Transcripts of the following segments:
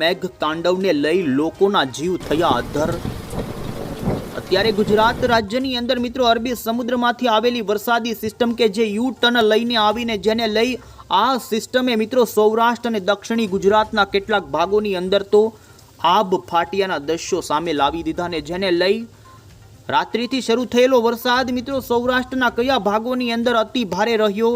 મેઘ તાંડવને લઈ લોકોના જીવ થયા અધ્ધર। અત્યારે ગુજરાત રાજ્યની અંદર મિત્રો અરબી સમુદ્રમાંથી આવેલી વરસાદી સિસ્ટમ કે જે યુ ટર્ન લઈને આવીને જેને લઈ આ સિસ્ટમે મિત્રો સૌરાષ્ટ્ર અને દક્ષિણી ગુજરાતના કેટલાક ભાગોની અંદર તો આબ ફાટિયાના દ્રશ્યો સામે લાવી દીધા ને જેને લઈ રાત્રિથી શરૂ થયેલો વરસાદ મિત્રો સૌરાષ્ટ્રના કયા ભાગોની અંદર અતિ ભારે રહ્યો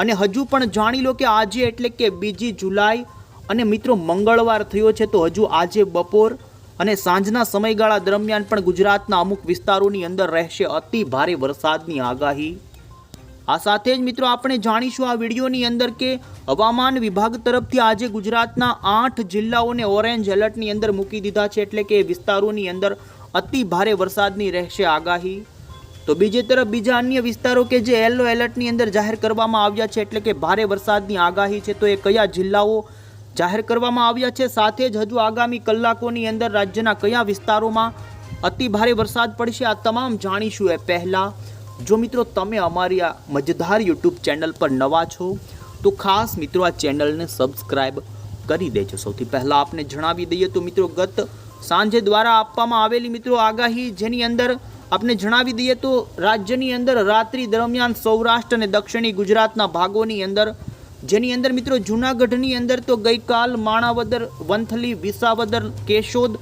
અને હજુ પણ જાણી લો કે આજે એટલે કે 2 જુલાઈ અને મિત્રો મંગળવાર થયો છે તો હજુ આજે બપોર અને સાંજના સમયગાળા દરમિયાન પણ ગુજરાતના અમુક વિસ્તારોની અંદર રહેશે અતિ ભારે વરસાદની આગાહી। આ સાથે જ મિત્રો આપણે જાણીશું આ વિડીયોની અંદર કે હવામાન વિભાગ તરફથી આજે ગુજરાતના 8 જિલ્લાઓને ઓરેન્જ એલર્ટની અંદર મૂકી દીધા છે એટલે કે વિસ્તારોની અંદર અતિ ભારે વરસાદની રહેશે આગાહી। તો બીજી તરફ બીજા અન્ય વિસ્તારો કે જે યલો એલર્ટની અંદર જાહેર કરવામાં આવ્યા છે એટલે કે ભારે વરસાદની આગાહી છે તો એ કયા જિલ્લાઓ જાહેર કરવામાં આવ્યા છે, સાથે જ હજુ આગામી કલાકોની અંદર રાજ્યના કયા વિસ્તારોમાં અતિ ભારે વરસાદ પડશે આ તમામ જાણીશું। એ પહેલાં જો મિત્રો તમે અમારી આ મજેદાર યુટ્યુબ ચેનલ પર નવા છો તો ખાસ મિત્રો આ ચેનલને સબસ્ક્રાઈબ કરી દેજો। સૌથી પહેલાં આપને જણાવી દઈએ તો મિત્રો ગત સાંજે દ્વારા આપવામાં આવેલી મિત્રો આગાહી જેની અંદર આપને જણાવી દઈએ તો રાજ્યની અંદર રાત્રિ દરમિયાન સૌરાષ્ટ્ર અને દક્ષિણી ગુજરાતના ભાગોની અંદર જેની અંદર મિત્રો જૂનાગઢની અંદર તો ગઈકાલ માણાવદર, વંથલી, વિસાવદર, કેશોદ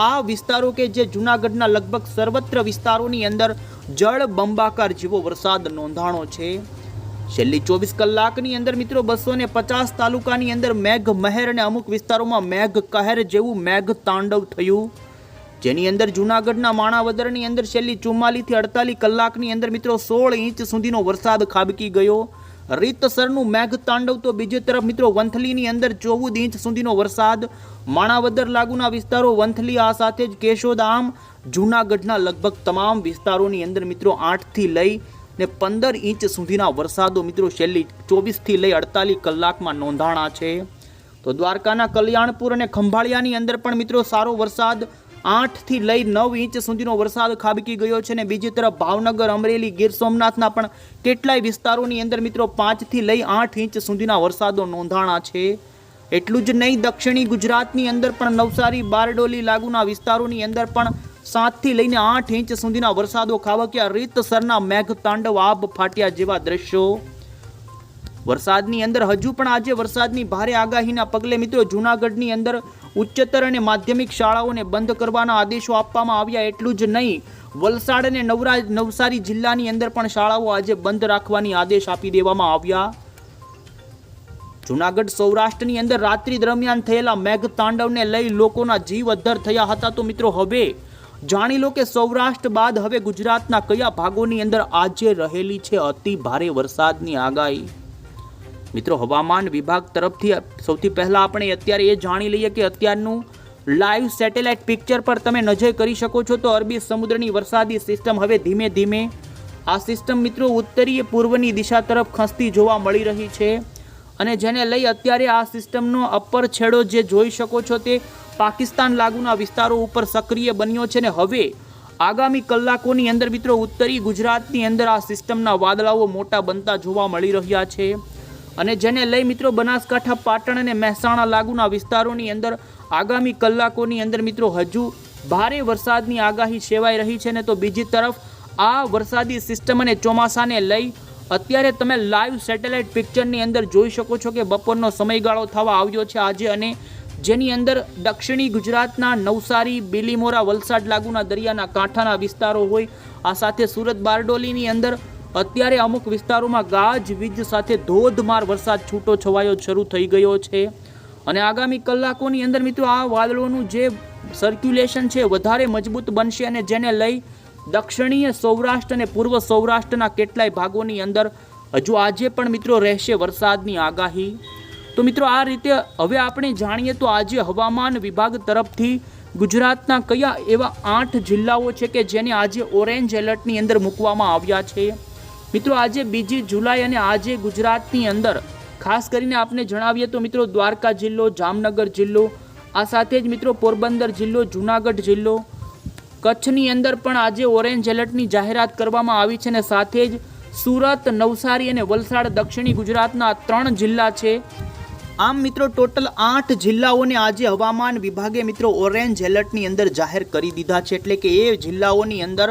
આ વિસ્તારો કે જે જૂનાગઢના લગભગ સર્વત્ર વિસ્તારોની અંદર જળ બંબાકાર જેવો વરસાદ નોંધાણો છે। છેલ્લી 24 કલાકની અંદર મિત્રો 250 તાલુકાની અંદર મેઘ મહેર અને અમુક વિસ્તારોમાં મેઘ કહેર જેવું મેઘ તાંડવ થયું જેની અંદર જૂનાગઢના માણાવદરની અંદર છેલ્લી 44 થી 48 કલાકની અંદર મિત્રો 16 ઇંચ સુધીનો વરસાદ ખાબકી ગયો। રીતસરનું મેઘ તાંડવ તો બીજી તરફ મિત્રો વંથલીની અંદર 14 ઇંચ સુધીનો વરસાદ, માણાવદર લાગુના વિસ્તારો વંથલી આ સાથે જ કેશોદ આમ જૂનાગઢના લગભગ તમામ વિસ્તારોની અંદર મિત્રો 8 થી લઈ ને 15 ઇંચ સુધીના વરસાદો મિત્રો છેલ્લી 24 થી લઈ 48 કલાકમાં નોંધાણા છે। તો દ્વારકાના કલ્યાણપુર અને ખંભાળિયાની અંદર પણ મિત્રો સારો વરસાદ 8 થી લઈ 9 ઇંચ સુધીનો વરસાદ ખાબકી ગયો છે અને બીજી તરફ ભાવનગર, અમરેલી, ગીર સોમનાથના પણ કેટલાય વિસ્તારોની અંદર મિત્રો 5 થી લઈ 8 ઇંચ સુધીના વરસાદો નોંધાણા છે। એટલું જ નહીં દક્ષિણી ગુજરાતની અંદર પણ નવસારી, બારડોલી લાગુના વિસ્તારોની અંદર પણ 7 થી લઈને 8 ઇંચ સુધીના વરસાદો ખાબક્યા। રીતસરના મેઘ તાંડવ આબ ફાટ્યા જેવા દ્રશ્યો વરસાદની અંદર હજુ પણ આજે વરસાદની ભારે આગાહીના પગલે મિત્રો જૂનાગઢની અંદર ઉચ્ચતર અને માધ્યમિક શાળાઓને બંધ કરવાના આદેશો આપવામાં આવ્યા। એટલું જ નહીં વલસાડ અને નવસારી જિલ્લાની અંદર પણ શાળાઓ આજે બંધ રાખવાની આદેશ આપી દેવામાં આવ્યા। જૂનાગઢ સૌરાષ્ટ્રની અંદર રાત્રિ દરમિયાન થયેલા મેઘ તાંડવને લઈ લોકોના જીવ અદ્ધર થયા હતા તો મિત્રો હવે જાણી લો કે સૌરાષ્ટ્ર બાદ હવે ગુજરાતના કયા ભાગોની અંદર આજે રહેલી છે અતિ ભારે વરસાદની આગાહી। મિત્રો હવામાન વિભાગ તરફથી સૌથી પહેલા આપણે અત્યારે એ જાણી લઈએ કે અત્યારનું લાઈવ સેટેલાઇટ પિક્ચર પર તમે નજર કરી શકો છો તો અરબી સમુદ્રની વરસાદી સિસ્ટમ હવે ધીમે ધીમે આ સિસ્ટમ મિત્રો ઉત્તરીય પૂર્વની દિશા તરફ ખસતી જોવા મળી રહી છે અને જેને લઈ અત્યારે આ સિસ્ટમનો અપર છેડો જે જોઈ શકો છો તે પાકિસ્તાન લાગુના વિસ્તારો ઉપર સક્રિય બન્યો છે ને હવે આગામી કલાકોની અંદર મિત્રો ઉત્તરી ગુજરાતની અંદર આ સિસ્ટમના વાદળાઓ મોટા બનતા જોવા મળી રહ્યા છે અને જેને લઈ મિત્રો બનાસકાંઠા, પાટણ અને મહેસાણા લાગુના વિસ્તારોની અંદર આગામી કલાકોની અંદર મિત્રો હજુ ભારે વરસાદની આગાહી સેવાઈ રહી છે ને તો બીજી તરફ આ વરસાદી સિસ્ટમ અને ચોમાસાને લઈ અત્યારે તમે લાઈવ સેટેલાઇટ પિક્ચરની અંદર જોઈ શકો છો કે બપોરનો સમયગાળો થવા આવ્યો છે આજે અને જેની અંદર દક્ષિણી ગુજરાતના નવસારી, બીલીમોરા, વલસાડ લાગુના દરિયાના કાંઠાના વિસ્તારો હોય આ સાથે સુરત, બારડોલીની અંદર અત્યારે અમુક વિસ્તારોમાં ગાજવીજ સાથે ધોધમાર વરસાદ છૂટો છવાયો શરૂ થઈ ગયો છે અને આગામી કલાકોની અંદર મિત્રો આ વાદળોનું જે સર્ક્યુલેશન છે વધારે મજબૂત બનશે અને જેને લઈ દક્ષિણીય સૌરાષ્ટ્ર અને પૂર્વ સૌરાષ્ટ્રના કેટલાય ભાગોની અંદર હજુ આજે પણ મિત્રો રહેશે વરસાદની આગાહી। તો મિત્રો આ રીતે હવે આપણે જાણીએ તો આજે હવામાન વિભાગ તરફથી ગુજરાતના કયા એવા 8 જિલ્લાઓ છે કે જેને આજે ઓરેન્જ એલર્ટની અંદર મૂકવામાં આવ્યા છે। મિત્રો આજે 2 જુલાઈ અને આજે ગુજરાતની અંદર ખાસ કરીને આપને જણાવીએ તો મિત્રો દ્વારકા જિલ્લો, જામનગર જિલ્લો આ સાથે જ મિત્રો પોરબંદર જિલ્લો, જૂનાગઢ જિલ્લો, કચ્છની અંદર પણ આજે ઓરેન્જ એલર્ટની જાહેરાત કરવામાં આવી છે અને સાથે જ સુરત, નવસારી અને વલસાડ દક્ષિણી ગુજરાતના 3 જિલ્લા છે આમ મિત્રો ટોટલ 8 જિલ્લાઓને આજે હવામાન વિભાગે મિત્રો ઓરેન્જ એલર્ટની અંદર જાહેર કરી દીધા છે, એટલે કે એ જિલ્લાઓની અંદર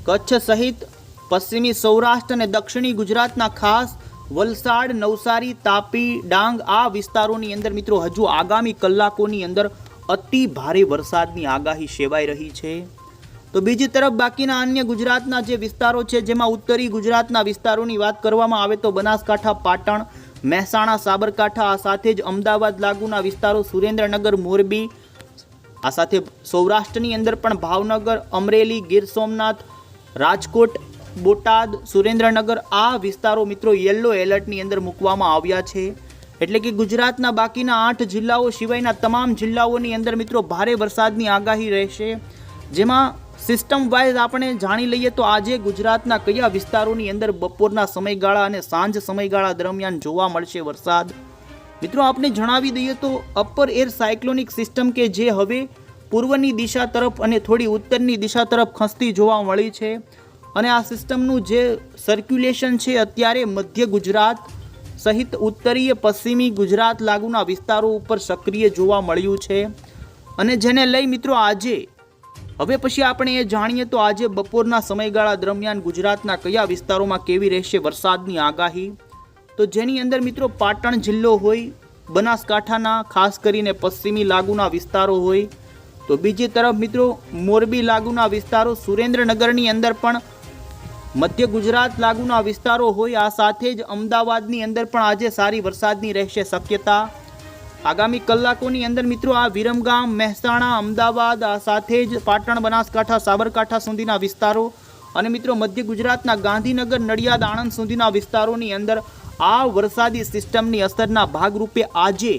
કચ્છ સહિત પશ્ચિમી સૌરાષ્ટ્ર અને દક્ષિણી ગુજરાતના ખાસ વલસાડ, નવસારી, તાપી, ડાંગ આ વિસ્તારોની અંદર મિત્રો હજુ આગામી કલાકોની અંદર અતિ ભારે વરસાદની આગાહી સેવાઈ રહી છે. તો બીજી તરફ બાકીના અન્ય ગુજરાતના જે વિસ્તારો છે, જેમાં ઉત્તરી ગુજરાતના વિસ્તારોની વાત કરવામાં આવે તો બનાસકાંઠા, પાટણ, મહેસાણા, સાબરકાંઠા, આ સાથે જ અમદાવાદ લાગુના વિસ્તારો, સુરેન્દ્રનગર, મોરબી, આ સાથે સૌરાષ્ટ્રની અંદર પણ ભાવનગર, અમરેલી, ગીર સોમનાથ, રાજકોટ, બોટાદ, સુરેન્દ્રનગર આ વિસ્તારો મિત્રો યલો એલર્ટની અંદર મૂકવામાં આવ્યા છે. એટલે કે ગુજરાતના બાકીના 8 જિલ્લાઓ સિવાયના તમામ જિલ્લાઓની અંદર મિત્રો ભારે વરસાદની આગાહી રહેશે. જેમાં સિસ્ટમ વાઇઝ આપણે જાણી લઈએ તો આજે ગુજરાતના કયા વિસ્તારોની અંદર બપોરના સમયગાળા અને સાંજ સમયગાળા દરમિયાન જોવા મળશે વરસાદ. મિત્રો આપણે જણાવી દઈએ તો અપર એર સાયક્લોનિક સિસ્ટમ કે જે હવે પૂર્વની દિશા તરફ અને થોડી ઉત્તરની દિશા તરફ ખસતી જોવા મળી છે, અને આ સિસ્ટમનું જે સર્ક્યુલેશન છે અત્યારે મધ્ય ગુજરાત સહિત ઉત્તરીય પશ્ચિમી ગુજરાત લાગુના વિસ્તારો ઉપર સક્રિય જોવા મળ્યું છે. અને જેને લઈ મિત્રો આજે હવે પછી આપણે એ જાણીએ તો આજે બપોરના સમયગાળા દરમિયાન ગુજરાતના કયા વિસ્તારોમાં કેવી રહેશે વરસાદની આગાહી. તો જેની અંદર મિત્રો પાટણ જિલ્લો હોય, બનાસકાંઠાના ખાસ કરીને પશ્ચિમી લાગુના વિસ્તારો હોય, તો બીજી તરફ મિત્રો મોરબી લાગુના વિસ્તારો, સુરેન્દ્રનગરની અંદર પણ મધ્ય ગુજરાત લાગુના વિસ્તારો હોય, આ સાથે જ અમદાવાદની અંદર પણ આજે સારી વરસાદની રહેશે શક્યતા. આગામી કલાકોની અંદર મિત્રો આ વિરમગામ, મહેસાણા, અમદાવાદ, આ સાથે જ પાટણ, બનાસકાંઠા, સાબરકાંઠા સુધીના વિસ્તારો અને મિત્રો મધ્ય ગુજરાતના ગાંધીનગર, નડિયાદ, આણંદ સુધીના વિસ્તારોની અંદર આ વરસાદી સિસ્ટમની અસરના ભાગરૂપે આજે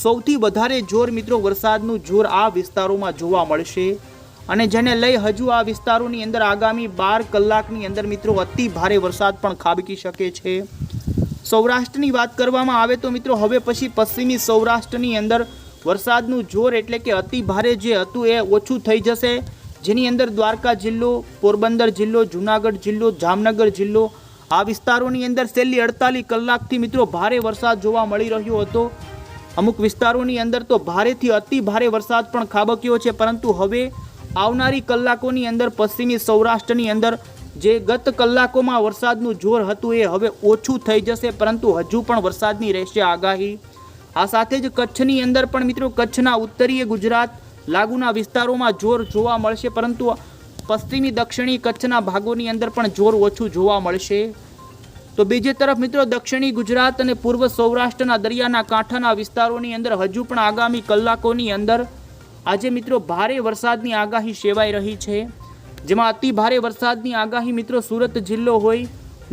સૌથી વધારે જોર મિત્રો વરસાદનું જોર આ વિસ્તારોમાં જોવા મળશે. અને જેને લઈ હજુ આ વિસ્તારોની અંદર આગામી 12 કલાકની અંદર મિત્રો અતિ ભારે વરસાદ પણ ખાબકી શકે છે. સૌરાષ્ટ્રની વાત કરવામાં આવે તો મિત્રો હવે પછી પશ્ચિમી સૌરાષ્ટ્રની અંદર વરસાદનું જોર એટલે કે અતિ ભારે જે હતું એ ઓછું થઈ જશે, જેની અંદર દ્વારકા જિલ્લો, પોરબંદર જિલ્લો, જૂનાગઢ જિલ્લો, જામનગર જિલ્લો આ વિસ્તારોની અંદર છેલ્લી 48 કલાકથી મિત્રો ભારે વરસાદ જોવા મળી રહ્યો હતો. અમુક વિસ્તારોની અંદર તો ભારેથી અતિ ભારે વરસાદ પણ ખાબક્યો છે, પરંતુ હવે આવનારી કલાકોની અંદર પશ્ચિમી સૌરાષ્ટ્રની અંદર જે ગત કલાકોમાં વરસાદનું જોર હતું એ હવે ઓછું થઈ જશે, પરંતુ હજુ પણ વરસાદની રહેશે આગાહી. આ સાથે જ કચ્છની અંદર પણ મિત્રો કચ્છના ઉત્તરીય ગુજરાત લાગુના વિસ્તારોમાં જોર જોવા મળશે, પરંતુ પશ્ચિમી દક્ષિણી કચ્છના ભાગોની અંદર પણ જોર ઓછું જોવા મળશે. તો બીજી તરફ મિત્રો દક્ષિણી ગુજરાત અને પૂર્વ સૌરાષ્ટ્રના દરિયાના કાંઠાના વિસ્તારોની અંદર હજુ પણ આગામી કલાકોની અંદર આજે મિત્રો ભારે વરસાદની આગાહી સેવાઈ રહી છે, જેમાં અતિ ભારે વરસાદની આગાહી મિત્રો સુરત જિલ્લો હોય,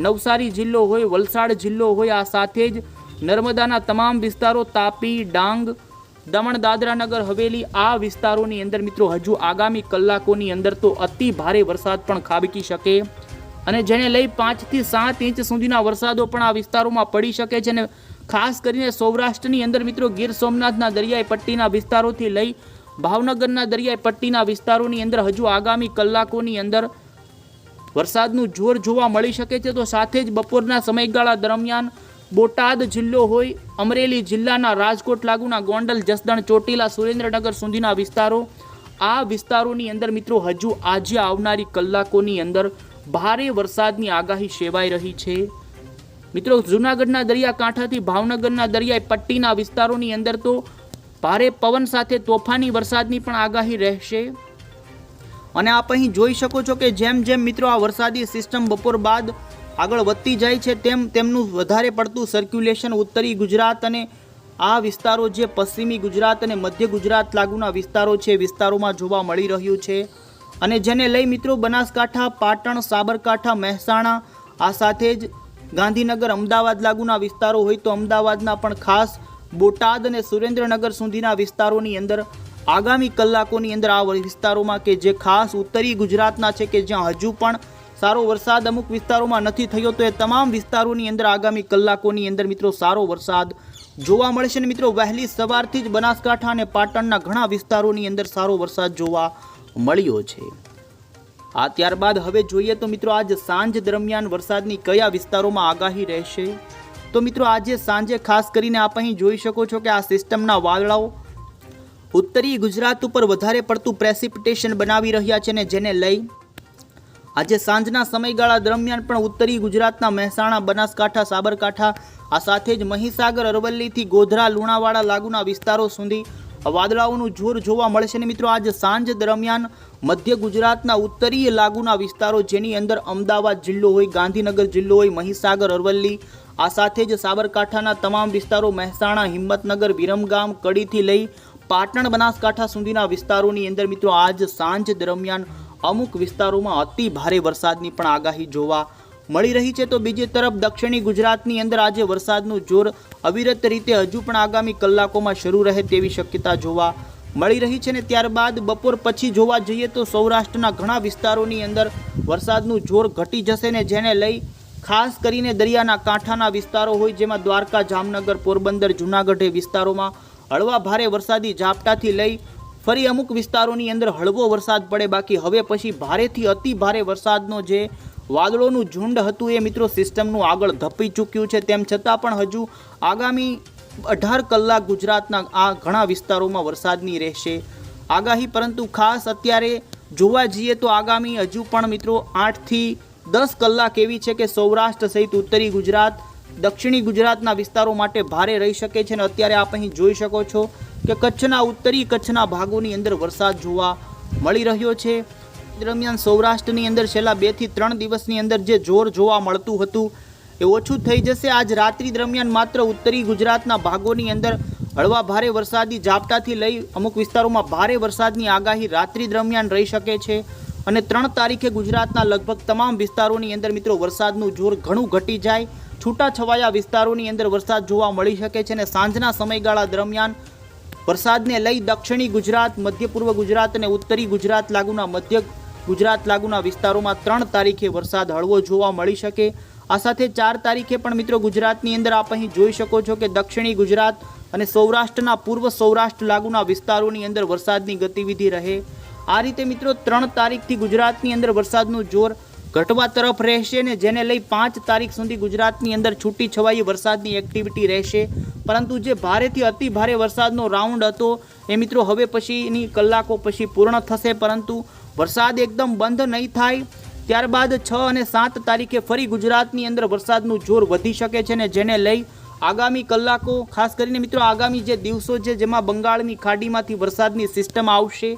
નવસારી જિલ્લો હોય, વલસાડ જિલ્લો હોય, આ સાથે જ નર્મદાના તમામ વિસ્તારો, તાપી, ડાંગ, દમણ, દાદરા નગર હવેલી આ વિસ્તારોની અંદર મિત્રો હજુ આગામી કલાકોની અંદર તો અતિ ભારે વરસાદ પણ ખાબકી શકે, અને જેને લઈ 5 થી 7 ઇંચ સુધીના વરસાદો પણ આ વિસ્તારોમાં પડી શકે છે. અને ખાસ કરીને સૌરાષ્ટ્રની અંદર મિત્રો ગીર સોમનાથના દરિયાઈ પટ્ટીના વિસ્તારોથી લઈ ભાવનગરના દરિયાઈ પટ્ટીના વિસ્તારોની અંદર હજુ આગામી કલાકોની અંદર વરસાદનું જોર જોવા મળી શકે છે. તો સાથે જ બપોરના સમયગાળા દરમિયાન બોટાદ જિલ્લો હોય, અમરેલી જિલ્લાના રાજકોટ લાગુના ગોંડલ, જસદણ, ચોટીલા, સુરેન્દ્રનગર સુધીના વિસ્તારો આ વિસ્તારોની અંદર મિત્રો હજુ આજે આવનારી કલાકોની અંદર ભારે વરસાદની આગાહી સેવાઈ રહી છે. મિત્રો જૂનાગઢના દરિયાકાંઠાથી ભાવનગરના દરિયાઈ પટ્ટીના વિસ્તારોની અંદર તો ભારે પવન સાથે તોફાની વરસાદની પણ આગાહી રહેશે. અને આપ અહીં જોઈ શકો છો કે જેમ જેમ મિત્રો આ વરસાદી સિસ્ટમ બપોર બાદ આગળ વધતી જાય છે તેમ તેમનું વધારે પડતું સર્ક્યુલેશન ઉત્તરી ગુજરાત અને આ વિસ્તારો જે પશ્ચિમી ગુજરાત અને મધ્ય ગુજરાત લાગુના વિસ્તારો છે વિસ્તારોમાં જોવા મળી રહ્યું છે. અને જેને લઈ મિત્રો બનાસકાંઠા, પાટણ, સાબરકાંઠા, મહેસાણા આ સાથે જ ગાંધીનગર, અમદાવાદ લાગુના વિસ્તારો હોય તો અમદાવાદના પણ ખાસ બોટાદ અને સુરેન્દ્રનગર સુધીના વિસ્તારોની અંદર આગામી કલાકોની અંદર આ વિસ્તારોમાં કે જે ખાસ ઉત્તરી ગુજરાતના છે કે જ્યાં હજુ પણ સારો વરસાદ અમુક વિસ્તારોમાં નથી થયો, તો એ તમામ વિસ્તારોની અંદર આગામી કલાકોની અંદર મિત્રો સારો વરસાદ જોવા મળશે. અને મિત્રો વહેલી સવારથી જ બનાસકાંઠા અને પાટણના ઘણા વિસ્તારોની અંદર સારો વરસાદ જોવા મળ્યો છે. આ ત્યારબાદ હવે જોઈએ તો મિત્રો આજ સાંજ દરમિયાન વરસાદની કયા વિસ્તારોમાં આગાહી રહેશે. તો મિત્રો આજે સાંજે ખાસ કરીને આપ અહીં જોઈ શકો છો કે આ સિસ્ટમના વાદળાઓ ઉત્તરી ગુજરાત ઉપર વધારે પડતું પ્રેસિપિટેશન બનાવી રહ્યા છે ને જેને લઈ આજે સાંજના સમયગાળા દરમિયાન પણ ઉત્તરી ગુજરાતના મહેસાણા, બનાસકાંઠા, સાબરકાંઠા આ સાથે જ મહીસાગર, અરવલ્લીથી ગોધરા, લુણાવાડા લાગુના વિસ્તારો સુધી વાદળાઓનું જોર જોવા મળશે ને મિત્રો આજે સાંજ દરમિયાન મધ્ય ગુજરાતના ઉત્તરીય લાગુના વિસ્તારો જેની અંદર અમદાવાદ જિલ્લો હોય, ગાંધીનગર જિલ્લો હોય, મહીસાગર, અરવલ્લી આ સાથે જ સાબરકાંઠાના તમામ વિસ્તારો, મહેસાણા, હિંમતનગર, વિરમગામ, કડીથી લઈ પાટણ, બનાસકાંઠા સુધીના વિસ્તારોની અંદર મિત્રો આજ સાંજ દરમિયાન અમુક વિસ્તારોમાં અતિ ભારે વરસાદની પણ આગાહી જોવા મળી રહી છે. તો બીજી તરફ દક્ષિણી ગુજરાતની અંદર આજે વરસાદનું જોર અવિરત રીતે હજુ પણ આગામી કલાકોમાં શરૂ રહે તેવી શક્યતા જોવા મળી રહી છે ને ત્યારબાદ બપોર પછી જોવા જઈએ તો સૌરાષ્ટ્રના ઘણા વિસ્તારોની અંદર વરસાદનું જોર ઘટી જશે ને જેને લઈ ખાસ કરીને દરિયાના કાંઠાના વિસ્તારો હોય જેમાં દ્વારકા, જામનગર, પોરબંદર, જૂનાગઢ એ વિસ્તારોમાં હળવા ભારે વરસાદી ઝાપટાથી લઈ ફરી અમુક વિસ્તારોની અંદર હળવો વરસાદ પડે. બાકી હવે પછી ભારેથી અતિ ભારે વરસાદનો જે વાદળોનું ઝુંડ હતું એ મિત્રો સિસ્ટમનું આગળ ધપી ચૂક્યું છે. તેમ છતાં પણ હજુ આગામી 18 કલાક ગુજરાતના આ ઘણા વિસ્તારોમાં વરસાદની રહેશે આગાહી. પરંતુ ખાસ અત્યારે જોવા જઈએ તો આગામી હજુ પણ મિત્રો 8 થી 10 કલાક એવી છે કે સૌરાષ્ટ્ર સહિત ઉત્તરી ગુજરાત, દક્ષિણી ગુજરાતના વિસ્તારો માટે ભારે રહી શકે છે. અને અત્યારે આપ અહીં જોઈ શકો છો કે કચ્છના ઉત્તરી કચ્છના ભાગોની અંદર વરસાદ જોવા મળી રહ્યો છે. દરમિયાન સૌરાષ્ટ્રની અંદર છેલ્લા 2 થી 3 દિવસની અંદર જે જોર જોવા મળતું હતું એ ઓછું થઈ જશે. આજ રાત્રિ દરમિયાન માત્ર ઉત્તરી ગુજરાતના ભાગોની અંદર હળવા ભારે વરસાદી ઝાપટાથી લઈ અમુક વિસ્તારોમાં ભારે વરસાદની આગાહી રાત્રિ દરમિયાન રહી શકે છે. અને 3 તારીખે ગુજરાતના લગભગ તમામ વિસ્તારોની અંદર મિત્રો વરસાદનું જોર ઘણું ઘટી જાય, છૂટાછવાયા વિસ્તારોની અંદર વરસાદ જોવા મળી શકે છે. અને સાંજના સમયગાળા દરમિયાન વરસાદને લઈ દક્ષિણી ગુજરાત, મધ્ય પૂર્વ ગુજરાત અને ઉત્તરી ગુજરાત લાગુના મધ્ય ગુજરાત લાગુના વિસ્તારોમાં 3 તારીખે વરસાદ હળવો જોવા મળી શકે. આ સાથે 4 તારીખે પણ મિત્રો ગુજરાતની અંદર આપ અહીં જોઈ શકો છો કે દક્ષિણી ગુજરાત અને સૌરાષ્ટ્રના પૂર્વ સૌરાષ્ટ્ર લાગુના વિસ્તારોની અંદર વરસાદની ગતિવિધિ રહે. આ રીતે મિત્રો 3 તારીખથી ગુજરાતની અંદર વરસાદનું જોર ઘટવા તરફ રહેશે ને જેને લઈ 5 તારીખ સુધી ગુજરાતની અંદર છૂટી છવાઈ વરસાદની એક્ટિવિટી રહેશે. પરંતુ જે ભારેથી અતિ ભારે વરસાદનો રાઉન્ડ હતો એ મિત્રો હવે પછીની કલાકો પછી પૂર્ણ થશે. પરંતુ વરસાદ એકદમ બંધ નહીં થાય. ત્યારબાદ 6 અને 7 તારીખે ફરી ગુજરાતની અંદર વરસાદનું જોર વધી શકે છે ને જેને લઈ આગામી કલાકો ખાસ કરીને મિત્રો આગામી જે દિવસો છે જેમાં બંગાળની ખાડીમાંથી વરસાદની સિસ્ટમ આવશે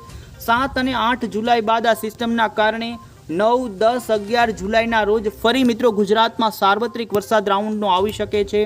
7 અને 8 જુલાઈ બાદ આ સિસ્ટમના કારણે 9, 10, 11 જુલાઈના રોજ ફરી મિત્રો ગુજરાતમાં સાર્વત્રિક વરસાદ રાઉન્ડનો આવી શકે છે.